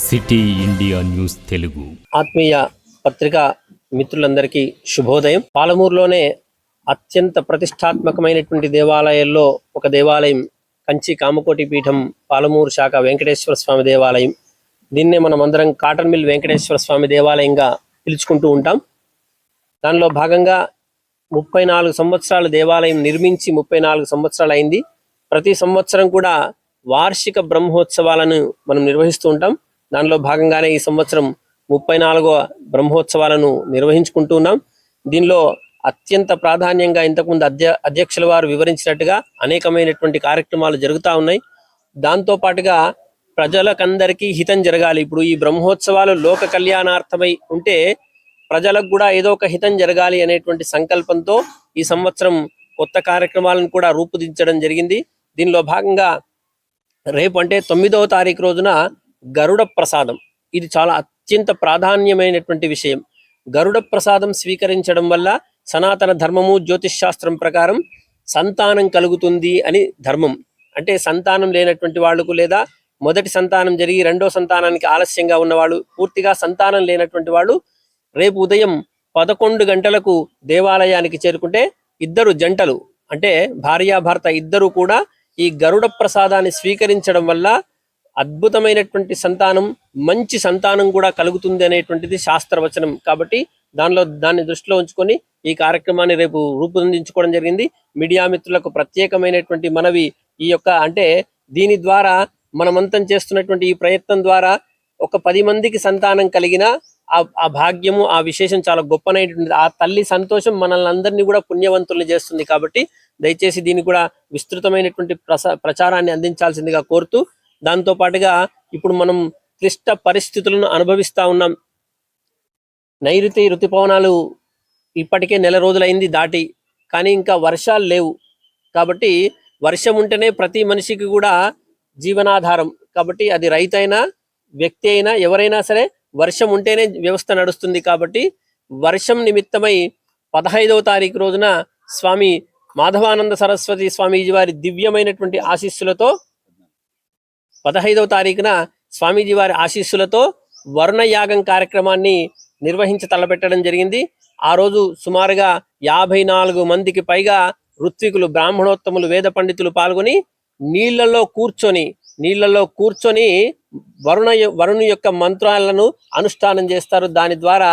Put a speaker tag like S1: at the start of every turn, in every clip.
S1: City India news Telugu
S2: ఆత్మీయ పత్రికా మిత్రులందరికీ శుభోదయం. పాలమూరులోనే అత్యంత ప్రతిష్టాత్మకమైనటువంటి దేవాలయాల్లో ఒక దేవాలయం కంచి కామకోటి పీఠం పాలమూరు శాఖ వెంకటేశ్వర స్వామి దేవాలయం. దీన్నే మనం అందరం కాటన్ మిల్ వెంకటేశ్వర స్వామి దేవాలయంగా పిలుచుకుంటూ ఉంటాం. దానిలో భాగంగా 34 సంవత్సరాల దేవాలయం నిర్మించి 34 సంవత్సరాలు అయింది. ప్రతి సంవత్సరం కూడా వార్షిక బ్రహ్మోత్సవాలను మనం నిర్వహిస్తూ ఉంటాం. దానిలో భాగంగానే ఈ సంవత్సరం 34వ బ్రహ్మోత్సవాలను నిర్వహించుకుంటూ ఉన్నాం. దీనిలో అత్యంత ప్రాధాన్యంగా ఇంతకుముందు అధ్యక్షుల వారు వివరించినట్టుగా అనేకమైనటువంటి కార్యక్రమాలు జరుగుతూ ఉన్నాయి. దాంతో పాటుగా ప్రజలకందరికీ హితం జరగాలి. ఇప్పుడు ఈ బ్రహ్మోత్సవాలు లోక కళ్యాణార్థమై ఉంటే ప్రజలకు కూడా ఏదో ఒక హితం జరగాలి అనేటువంటి సంకల్పంతో ఈ సంవత్సరం కొత్త కార్యక్రమాలను కూడా రూపుదించడం జరిగింది. దీనిలో భాగంగా రేపు అంటే 9వ తారీఖు రోజున గరుడ ప్రసాదం, ఇది చాలా అత్యంత ప్రాధాన్యమైనటువంటి విషయం. గరుడ ప్రసాదం స్వీకరించడం వల్ల సనాతన ధర్మము జ్యోతిష్ శాస్త్రం ప్రకారం సంతానం కలుగుతుంది అని ధర్మం. అంటే సంతానం లేనటువంటి వాళ్ళకు లేదా మొదటి సంతానం జరిగి రెండో సంతానానికి ఆలస్యంగా ఉన్నవాళ్ళు, పూర్తిగా సంతానం లేనటువంటి వాళ్ళు రేపు ఉదయం 11 గంటలకు దేవాలయానికి చేరుకుంటే ఇద్దరు జంటలు అంటే భార్యాభర్త ఇద్దరు కూడా ఈ గరుడ ప్రసాదాన్ని స్వీకరించడం వల్ల అద్భుతమైనటువంటి సంతానం, మంచి సంతానం కూడా కలుగుతుంది అనేటువంటిది శాస్త్రవచనం. కాబట్టి దాన్ని దృష్టిలో ఉంచుకొని ఈ కార్యక్రమాన్ని రేపు రూపొందించుకోవడం జరిగింది. మీడియా మిత్రులకు ప్రత్యేకమైనటువంటి మనవి, ఈ యొక్క అంటే దీని ద్వారా మనమంతం చేస్తున్నటువంటి ఈ ప్రయత్నం ద్వారా ఒక 10 మందికి సంతానం కలిగిన ఆ భాగ్యము, ఆ విశేషం చాలా గొప్పనైనటువంటి ఆ తల్లి సంతోషం మనల్ని అందరినీ కూడా పుణ్యవంతుల్ని చేస్తుంది. కాబట్టి దయచేసి దీన్ని కూడా విస్తృతమైనటువంటి ప్రచారాన్ని అందించాల్సిందిగా కోరుతూ, దాంతో పాటుగా ఇప్పుడు మనం క్లిష్ట పరిస్థితులను అనుభవిస్తా ఉన్నాం. నైరుతి ఋతుపవనాలు ఇప్పటికే నెల రోజులైంది దాటి, కానీ ఇంకా వర్షాలు లేవు. కాబట్టి వర్షం ఉంటేనే ప్రతి మనిషికి కూడా జీవనాధారం. కాబట్టి అది రైతైనా వ్యక్తి అయినా ఎవరైనా సరే వర్షం ఉంటేనే వ్యవస్థ నడుస్తుంది. కాబట్టి వర్షం నిమిత్తమై 15వ తారీఖు రోజున స్వామి మాధవానంద సరస్వతి స్వామీజీ వారి దివ్యమైనటువంటి ఆశీస్సులతో 15వ తారీఖున స్వామీజీ వారి ఆశీస్సులతో వరుణయాగం కార్యక్రమాన్ని తలపెట్టడం జరిగింది. ఆ రోజు సుమారుగా 54 మందికి పైగా ఋత్వికులు, బ్రాహ్మణోత్తములు, వేద పండితులు పాల్గొని నీళ్లలో కూర్చొని వరుణు యొక్క మంత్రాలను అనుష్ఠానం చేస్తారు. దాని ద్వారా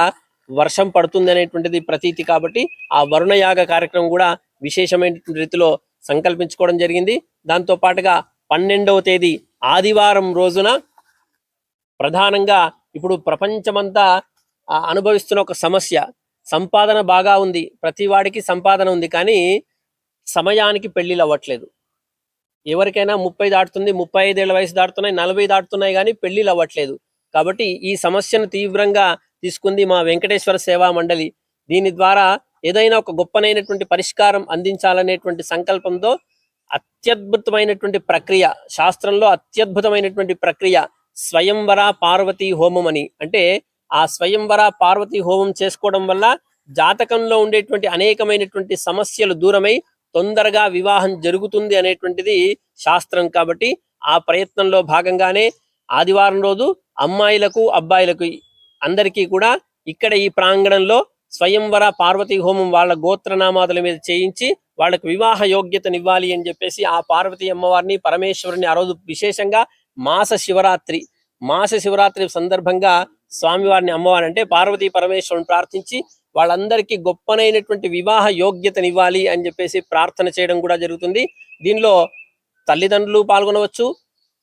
S2: వర్షం పడుతుంది అనేటువంటిది ప్రతీతి. కాబట్టి ఆ వరుణయాగ కార్యక్రమం కూడా విశేషమైన రీతిలో సంకల్పించుకోవడం జరిగింది. దాంతో పాటుగా 12వ తేదీ ఆదివారం రోజున ప్రధానంగా ఇప్పుడు ప్రపంచమంతా అనుభవిస్తున్న ఒక సమస్య, సంపాదన బాగా ఉంది, ప్రతి వాడికి సంపాదన ఉంది, కానీ సమయానికి పెళ్లిళ్ళు అవ్వట్లేదు. ఎవరికైనా 30 దాటుతుంది, 35 ఏళ్ల వయసు దాటుతున్నాయి, 40 దాటుతున్నాయి, కానీ పెళ్లిళ్ళు అవ్వట్లేదు. కాబట్టి ఈ సమస్యను తీవ్రంగా తీసుకుంది మా వెంకటేశ్వర సేవా మండలి. దీని ద్వారా ఏదైనా ఒక గొప్పనైనటువంటి పరిష్కారం అందించాలనేటువంటి సంకల్పంతో అత్యద్భుతమైనటువంటి ప్రక్రియ, శాస్త్రంలో అత్యద్భుతమైనటువంటి ప్రక్రియ స్వయంవర పార్వతీ హోమం అని. అంటే ఆ స్వయంవర పార్వతీ హోమం చేసుకోవడం వల్ల జాతకంలో ఉండేటువంటి అనేకమైనటువంటి సమస్యలు దూరమై తొందరగా వివాహం జరుగుతుంది అనేటువంటిది శాస్త్రం. కాబట్టి ఆ ప్రయత్నంలో భాగంగానే ఆదివారం రోజు అమ్మాయిలకు అబ్బాయిలకు అందరికీ కూడా ఇక్కడ ఈ ప్రాంగణంలో స్వయంవర పార్వతీ హోమం వాళ్ళ గోత్రనామాదుల మీద చేయించి వాళ్ళకు వివాహ యోగ్యతనివ్వాలి అని చెప్పేసి ఆ పార్వతీ అమ్మవారిని, పరమేశ్వరుని ఆ రోజు విశేషంగా మాస శివరాత్రి సందర్భంగా స్వామివారిని, అమ్మవారిని అంటే పార్వతీ పరమేశ్వరుని ప్రార్థించి వాళ్ళందరికీ గొప్పనైనటువంటి వివాహ యోగ్యతనివ్వాలి అని చెప్పేసి ప్రార్థన చేయడం కూడా జరుగుతుంది. దీనిలో తల్లిదండ్రులు పాల్గొనవచ్చు,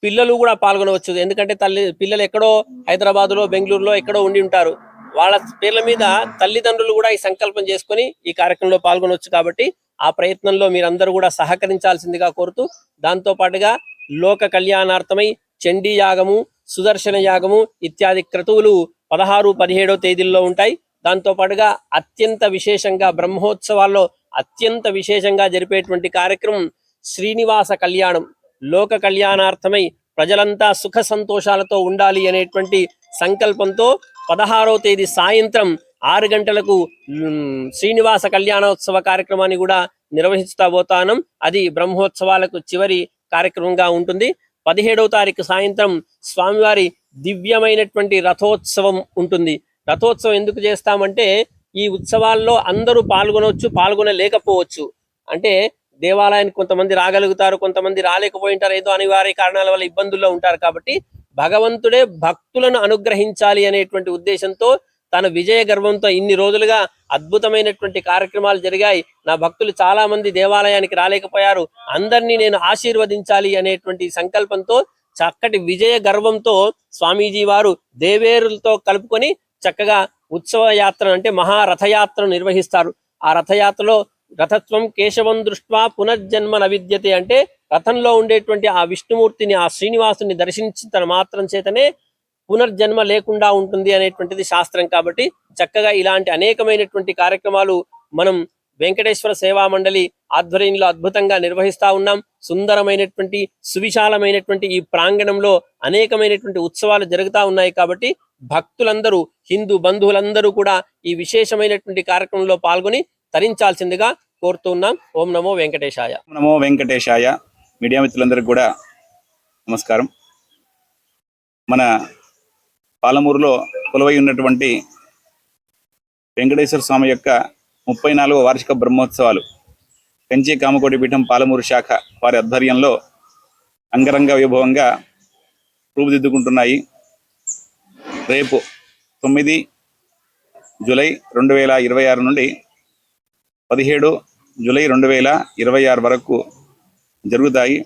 S2: పిల్లలు కూడా పాల్గొనవచ్చు. ఎందుకంటే పిల్లలు ఎక్కడో హైదరాబాదులో, బెంగళూరులో ఎక్కడో ఉండి ఉంటారు. వాళ్ళ పేర్ల మీద తల్లిదండ్రులు కూడా ఈ సంకల్పం చేసుకొని ఈ కార్యక్రమంలో పాల్గొనవచ్చు. కాబట్టి ఆ ప్రయత్నంలో మీరందరూ కూడా సహకరించాల్సిందిగా కోరుతూ, దాంతో పాటుగా లోక కళ్యాణార్థమై చండీ యాగము, సుదర్శన యాగము ఇత్యాది క్రతువులు 16, 17వ తేదీల్లో ఉంటాయి. దాంతో పాటుగా అత్యంత విశేషంగా బ్రహ్మోత్సవాల్లో అత్యంత విశేషంగా జరిపేటువంటి కార్యక్రమం శ్రీనివాస కళ్యాణం. లోక కళ్యాణార్థమై ప్రజలంతా సుఖ సంతోషాలతో ఉండాలి అనేటువంటి సంకల్పంతో 16వ తేదీ సాయంత్రం 6 గంటలకు శ్రీనివాస కళ్యాణోత్సవ కార్యక్రమాన్ని కూడా నిర్వహిస్తా పోతానం. అది బ్రహ్మోత్సవాలకు చివరి కార్యక్రమంగా ఉంటుంది. 17వ తారీఖు సాయంత్రం స్వామివారి దివ్యమైనటువంటి రథోత్సవం ఉంటుంది. రథోత్సవం ఎందుకు చేస్తామంటే ఈ ఉత్సవాల్లో అందరూ పాల్గొనవచ్చు, పాల్గొనలేకపోవచ్చు. అంటే దేవాలయానికి కొంతమంది రాగలుగుతారు, కొంతమంది రాలేకపోయింటారు, ఏదో అనివార్య కారణాల వల్ల ఇబ్బందుల్లో ఉంటారు. కాబట్టి భగవంతుడే భక్తులను అనుగ్రహించాలి అనేటువంటి ఉద్దేశంతో తన విజయ గర్వంతో ఇన్ని రోజులుగా అద్భుతమైనటువంటి కార్యక్రమాలు జరిగాయి. నా భక్తులు చాలా మంది దేవాలయానికి రాలేకపోయారు, అందరినీ నేను ఆశీర్వదించాలి అనేటువంటి సంకల్పంతో చక్కటి విజయ గర్వంతో స్వామీజీ వారు దేవేరులతో కలుపుకొని చక్కగా ఉత్సవ యాత్ర అంటే మహారథయాత్రను నిర్వహిస్తారు. ఆ రథయాత్రలో రథత్వం కేశవం దృష్ట్వా పునర్జన్మ నవిద్యతే అంటే రథంలో ఉండేటువంటి ఆ విష్ణుమూర్తిని, ఆ శ్రీనివాసుని దర్శించిన మాత్రం చేతనే పునర్జన్మ లేకుండా ఉంటుంది అనేటువంటిది శాస్త్రం. కాబట్టి చక్కగా ఇలాంటి అనేకమైనటువంటి కార్యక్రమాలు మనం వెంకటేశ్వర సేవా మండలి ఆధ్వర్యంలో అద్భుతంగా నిర్వహిస్తా ఉన్నాం. సుందరమైనటువంటి సువిశాలమైనటువంటి ఈ ప్రాంగణంలో అనేకమైనటువంటి ఉత్సవాలు జరుగుతూ ఉన్నాయి. కాబట్టి భక్తులందరూ, హిందూ బంధువులందరూ కూడా ఈ విశేషమైనటువంటి కార్యక్రమంలో పాల్గొని తరించాల్సిందిగా కోరుతున్నాం. ఓం నమో వెంకటేశాయ.
S3: నమో వెంకటేశాయ. మీడియా మిత్రులందరికీ కూడా నమస్కారం. మన పాలమూరులో కొలువై ఉన్నటువంటి వెంకటేశ్వర స్వామి యొక్క 34వ వార్షిక బ్రహ్మోత్సవాలు కంచి కామకోటి పీఠం పాలమూరు శాఖ వారి ఆధ్వర్యంలో అంగరంగ వైభవంగా రూపుదిద్దుకుంటున్నాయి. రేపు 9 జూలై 2026 నుండి 17 జూలై 2026 వరకు జరుగుతాయి.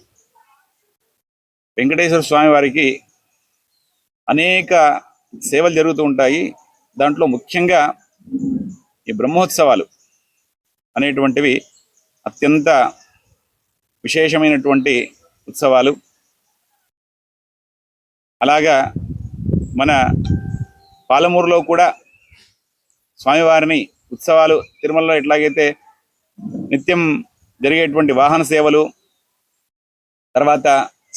S3: వెంకటేశ్వర స్వామి వారికి అనేక సేవలు జరుగుతూ ఉంటాయి. దాంట్లో ముఖ్యంగా ఈ బ్రహ్మోత్సవాలు అనేటువంటివి అత్యంత విశేషమైనటువంటి ఉత్సవాలు. అలాగా మన పాలమూరులో కూడా స్వామివారిని ఉత్సవాలు తిరుమలలో ఎట్లాగైతే నిత్యం జరిగేటువంటి వాహన సేవలు, తర్వాత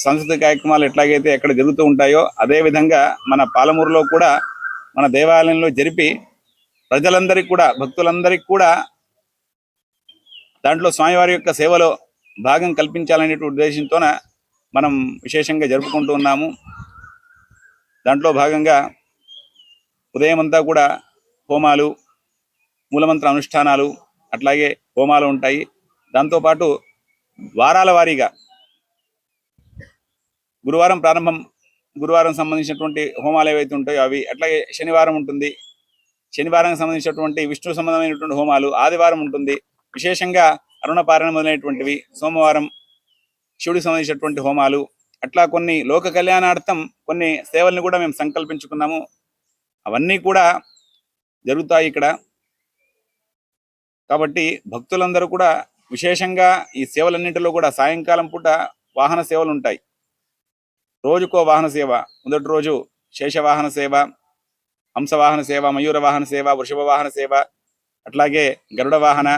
S3: సాంస్కృతిక కార్యక్రమాలు ఎట్లాగైతే ఎక్కడ జరుగుతూ ఉంటాయో అదేవిధంగా మన పాలమూరులో కూడా మన దేవాలయంలో జరిపి ప్రజలందరికీ కూడా, భక్తులందరికీ కూడా దాంట్లో స్వామివారి యొక్క సేవలో భాగం కల్పించాలనే ఉద్దేశంతోన మనం విశేషంగా జరుపుకుంటూ ఉన్నాము. దాంట్లో భాగంగా ఉదయం అంతా కూడా హోమాలు, మూలమంత్ర అనుష్ఠానాలు, అట్లాగే హోమాలు ఉంటాయి. దాంతోపాటు వారాల వారీగా గురువారం ప్రారంభం, గురువారం సంబంధించినటువంటి హోమాలు ఏవైతే ఉంటాయో అవి, అట్లాగే శనివారం ఉంటుంది, శనివారానికి సంబంధించినటువంటి విష్ణు సంబంధమైనటువంటి హోమాలు, ఆదివారం ఉంటుంది విశేషంగా అరుణపారాయణ మొదలైనటువంటివి, సోమవారం శివుడికి సంబంధించినటువంటి హోమాలు, అట్లా కొన్ని లోక కళ్యాణార్థం కొన్ని సేవల్ని కూడా మేము సంకల్పించుకున్నాము. అవన్నీ కూడా జరుగుతాయి ఇక్కడ. కాబట్టి భక్తులందరూ కూడా విశేషంగా ఈ సేవలన్నింటిలో కూడా సాయంకాలం పూట వాహన సేవలు ఉంటాయి. రోజుకో వాహన సేవ. మొదటి రోజు శేషవాహన సేవ, హంసవాహన సేవ, మయూర వాహన సేవ, వృషభ వాహన సేవ, అట్లాగే గరుడ వాహన,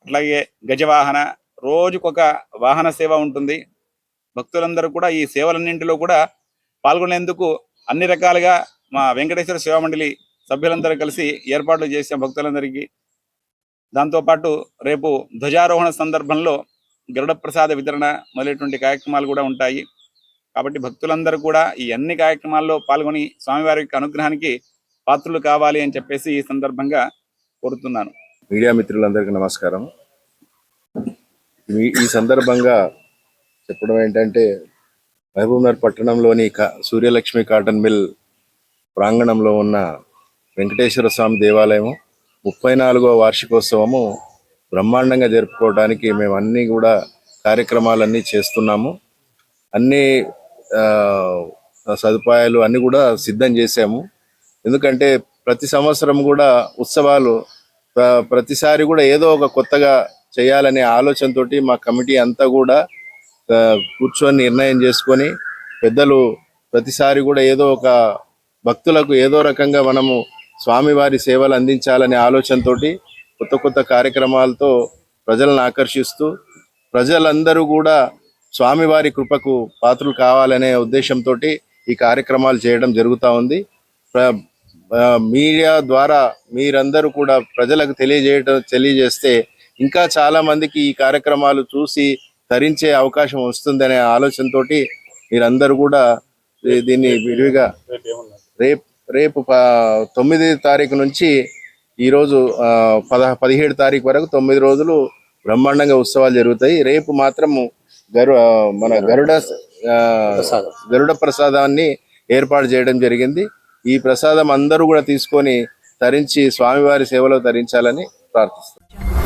S3: అట్లాగే గజవాహన, రోజుకొక వాహన సేవ ఉంటుంది. భక్తులందరూ కూడా ఈ సేవలన్నింటిలో కూడా పాల్గొనేందుకు అన్ని రకాలుగా మా వెంకటేశ్వర సేవా మండలి సభ్యులందరూ కలిసి ఏర్పాట్లు చేసాం భక్తులందరికీ. దాంతోపాటు రేపు ధ్వజారోహణ సందర్భంలో గరుడ ప్రసాద వితరణ మొదలైనటువంటి కార్యక్రమాలు కూడా ఉంటాయి. కాబట్టి భక్తులందరూ కూడా ఈ అన్ని కార్యక్రమాల్లో పాల్గొని స్వామివారి యొక్క అనుగ్రహానికి పాత్రులు కావాలి అని చెప్పేసి ఈ సందర్భంగా కోరుతున్నాను.
S4: మీడియా మిత్రులందరికీ నమస్కారం. ఈ సందర్భంగా చెప్పడం ఏంటంటే, మహబూబ్నగర్ పట్టణంలోని సూర్యలక్ష్మి కాటన్ మిల్ ప్రాంగణంలో ఉన్న వెంకటేశ్వర స్వామి దేవాలయం 34వ వార్షికోత్సవము బ్రహ్మాండంగా జరుపుకోవడానికి మేము అన్నీ కూడా కార్యక్రమాలన్నీ చేస్తున్నాము. అన్ని సదుపాయాలు అన్నీ కూడా సిద్ధం చేసాము. ఎందుకంటే ప్రతి సంవత్సరం కూడా ఉత్సవాలు ప్రతిసారి కూడా ఏదో ఒక కొత్తగా చేయాలనే ఆలోచనతోటి మా కమిటీ అంతా కూడా కూర్చొని నిర్ణయం చేసుకొని, పెద్దలు ప్రతిసారి కూడా ఏదో ఒక భక్తులకు ఏదో రకంగా మనము స్వామివారి సేవలు అందించాలనే ఆలోచనతోటి కొత్త కొత్త కార్యక్రమాలతో ప్రజలను ఆకర్షిస్తూ, ప్రజలందరూ కూడా స్వామివారి కృపకు పాత్రలు కావాలనే ఉద్దేశంతో ఈ కార్యక్రమాలు చేయడం జరుగుతూ ఉంది. మీడియా ద్వారా మీరందరూ కూడా ప్రజలకు తెలియజేస్తే ఇంకా చాలా మందికి ఈ కార్యక్రమాలు చూసి తరించే అవకాశం వస్తుందనే ఆలోచనతోటి మీరందరూ కూడా దీన్ని విరివిగా రేపు 9 తారీఖు నుంచి ఈరోజు 17 తారీఖు వరకు 9 రోజులు బ్రహ్మాండంగా ఉత్సవాలు జరుగుతాయి. రేపు మాత్రము మన గరుడ ప్రసాదాన్ని ఏర్పాటు చేయడం జరిగింది. ఈ ప్రసాదం అందరూ కూడా తీసుకొని తరించి స్వామివారి సేవలో తరించాలని ప్రార్థిస్తున్నాం.